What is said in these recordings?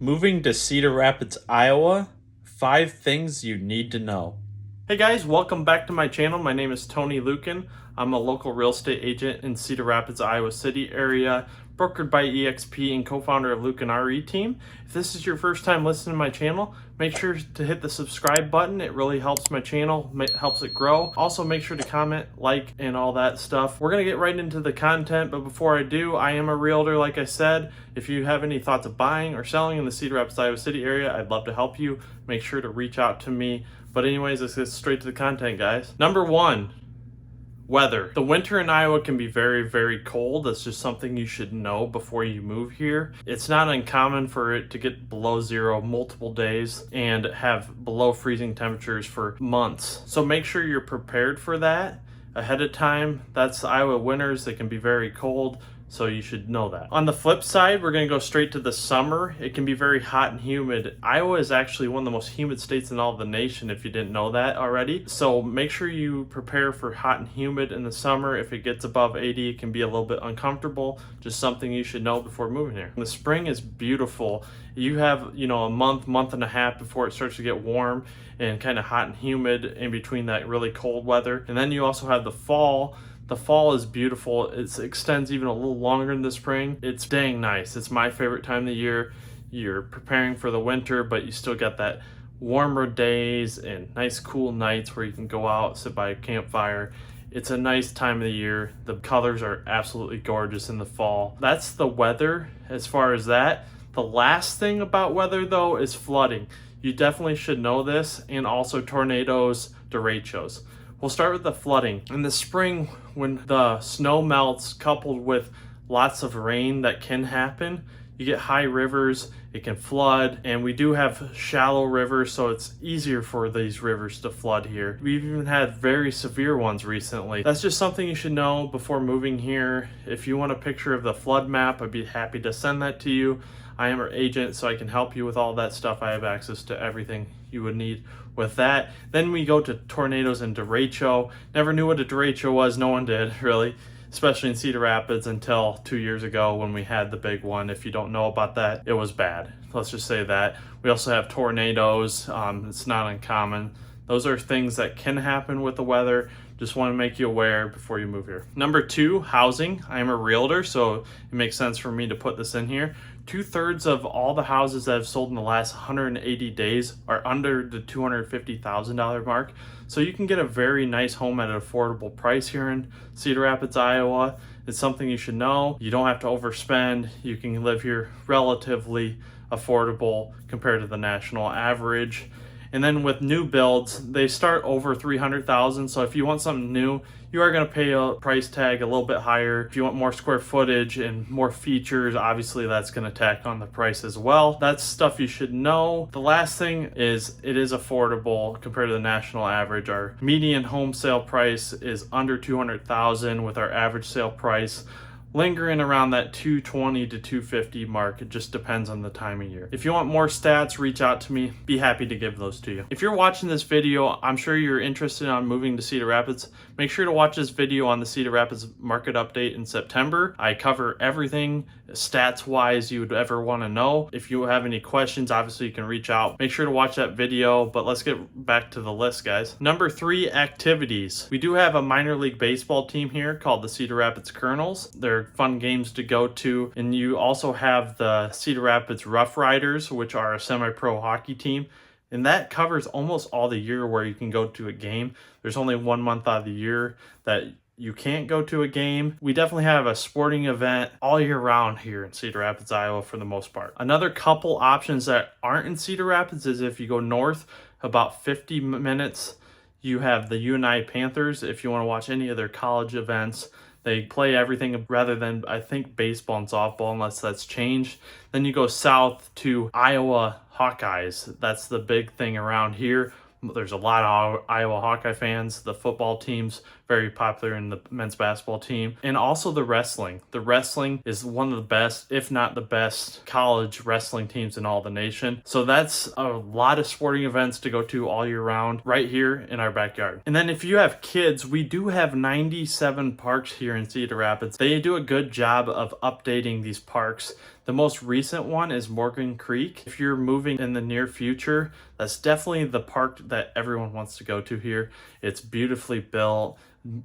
Moving to Cedar Rapids, Iowa, 5 things you need to know. Hey guys, welcome back to my channel. My name is Tony Lucan. I'm a local real estate agent in Cedar Rapids, Iowa City area, brokered by EXP and co-founder of Lucan RE team. If this is your first time listening to my channel, make sure to hit the subscribe button. It really helps my channel, helps it grow. Also make sure to comment, like, and all that stuff. We're gonna get right into the content, but before I do, I am a realtor, like I said. If you have any thoughts of buying or selling in the Cedar Rapids, Iowa City area, I'd love to help you. Make sure to reach out to me. But anyways, let's get straight to the content, guys. Number 1, weather. The winter in Iowa can be very, very cold. That's just something you should know before you move here. It's not uncommon for it to get below zero multiple days and have below freezing temperatures for months. So make sure you're prepared for that ahead of time. That's Iowa winters. They can be very cold, so you should know that. On the flip side, we're gonna go straight to the summer. It can be very hot and humid. Iowa is actually one of the most humid states in all of the nation, if you didn't know that already. So make sure you prepare for hot and humid in the summer. If it gets above 80, it can be a little bit uncomfortable. Just something you should know before moving here. The spring is beautiful. You have, a month and a half before it starts to get warm and kind of hot and humid in between that really cold weather. And then you also have the fall. The fall is beautiful. It extends even a little longer in the spring. It's dang nice. It's my favorite time of the year. You're preparing for the winter, but you still got that warmer days and nice cool nights where you can go out, sit by a campfire. It's a nice time of the year. The colors are absolutely gorgeous in the fall. That's the weather as far as that. The last thing about weather though is flooding. You definitely should know this, and also tornadoes, derechos. We'll start with the flooding. In the spring, when the snow melts coupled with lots of rain that can happen, you get high rivers, it can flood, and we do have shallow rivers, so it's easier for these rivers to flood here. We've even had very severe ones recently. That's just something you should know before moving here. If you want a picture of the flood map, I'd be happy to send that to you. I am our agent, so I can help you with all that stuff. I have access to everything you would need with that. Then we go to tornadoes and derecho. Never knew what a derecho was. No one did, really, especially in Cedar Rapids until 2 years ago when we had the big one. If you don't know about that, it was bad. Let's just say that. We also have tornadoes. It's not uncommon. Those are things that can happen with the weather. Just want to make you aware before you move here. Number 2, housing. I'm a realtor, so it makes sense for me to put this in here. 2/3 of all the houses that have sold in the last 180 days are under the $250,000 mark. So you can get a very nice home at an affordable price here in Cedar Rapids, Iowa. It's something you should know. You don't have to overspend. You can live here relatively affordable compared to the national average. And then with new builds, they start over $300,000. So if you want something new, you are going to pay a price tag a little bit higher. If you want more square footage and more features, obviously that's going to tack on the price as well. That's stuff you should know. The last thing is it is affordable compared to the national average. Our median home sale price is under $200,000 with our average sale price lingering around that $220 to $250 mark. It just depends on the time of year. If you want more stats, reach out to me. Be happy to give those to you. If you're watching this video, I'm sure you're interested in moving to Cedar Rapids. Make sure to watch this video on the Cedar Rapids market update in September. I cover everything stats wise you would ever want to know. If you have any questions, obviously you can reach out. Make sure to watch that video, but let's get back to the list, guys. Number 3, activities. We do have a minor league baseball team here called the Cedar Rapids Colonels. They're fun games to go to. And you also have the Cedar Rapids Rough Riders, which are a semi-pro hockey team. And that covers almost all the year where you can go to a game. There's only 1 month out of the year that you can't go to a game. We definitely have a sporting event all year round here in Cedar Rapids, Iowa for the most part. Another couple options that aren't in Cedar Rapids is if you go north about 50 minutes, you have the UNI Panthers. If you want to watch any of their college events, they play everything rather than, I think, baseball and softball, unless that's changed. Then you go south to Iowa Hawkeyes. That's the big thing around here. There's a lot of Iowa Hawkeye fans. The football team's very popular in the men's basketball team. And also the wrestling. The wrestling is one of the best, if not the best, college wrestling teams in all the nation. So that's a lot of sporting events to go to all year round right here in our backyard. And then if you have kids, we do have 97 parks here in Cedar Rapids. They do a good job of updating these parks. The most recent one is Morgan Creek. If you're moving in the near future, that's definitely the park that everyone wants to go to here. It's beautifully built,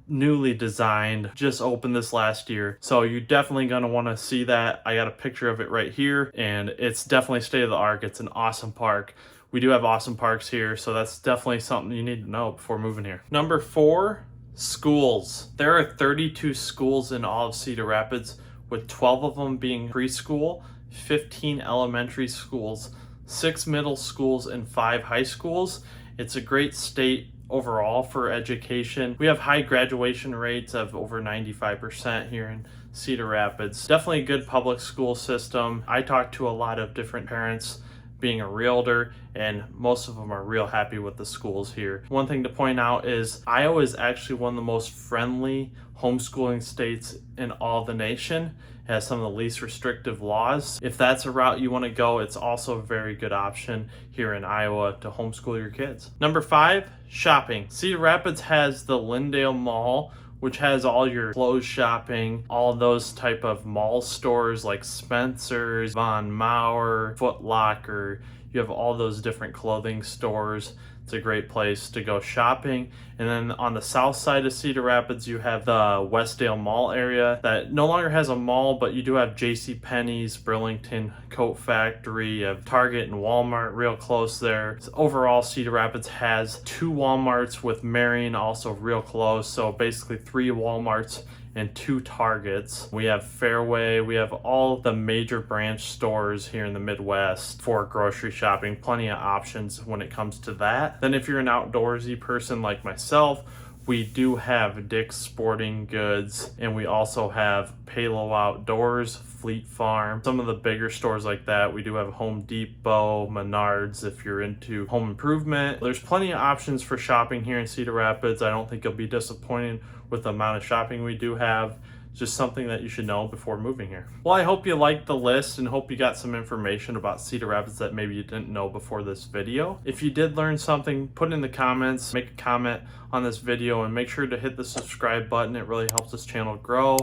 newly designed, just opened this last year. So you're definitely gonna wanna see that. I got a picture of it right here, and it's definitely state of the art. It's an awesome park. We do have awesome parks here, so that's definitely something you need to know before moving here. Number 4, schools. There are 32 schools in all of Cedar Rapids, with 12 of them being preschool, 15 elementary schools, 6 middle schools, and 5 high schools. It's a great state overall for education. We have high graduation rates of over 95% here in Cedar Rapids. Definitely a good public school system. I talked to a lot of different parents being a realtor, and most of them are real happy with the schools here. One thing to point out is Iowa is actually one of the most friendly homeschooling states in all the nation. It has some of the least restrictive laws. If that's a route you want to go, it's also a very good option here in Iowa to homeschool your kids. Number 5, shopping. Cedar Rapids has the Lindale Mall, which has all your clothes shopping, all those type of mall stores like Spencer's, Von Maur, Foot Locker. You have all those different clothing stores. It's a great place to go shopping. And then on the south side of Cedar Rapids, you have the Westdale Mall area that no longer has a mall, but you do have JCPenney's, Burlington Coat Factory, you have Target and Walmart real close there. So overall, Cedar Rapids has 2 Walmarts, with Marion also real close. So basically 3 Walmarts and 2 Targets. We have Fairway, we have all the major branch stores here in the Midwest for grocery shopping. Plenty of options when it comes to that. Then if you're an outdoorsy person like myself, we do have Dick's Sporting Goods, and we also have Palo Outdoors, Fleet Farm, some of the bigger stores like that. We do have Home Depot, Menards if you're into home improvement. There's plenty of options for shopping here in Cedar Rapids. I don't think you'll be disappointed with the amount of shopping we do have. Just something that you should know before moving here. Well, I hope you liked the list and hope you got some information about Cedar Rapids that maybe you didn't know before this video. If you did learn something, put it in the comments, make a comment on this video, and make sure to hit the subscribe button. It really helps this channel grow.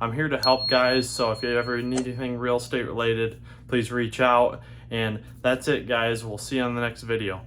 I'm here to help, guys, so if you ever need anything real estate related, please reach out. And that's it, guys. We'll see you on the next video.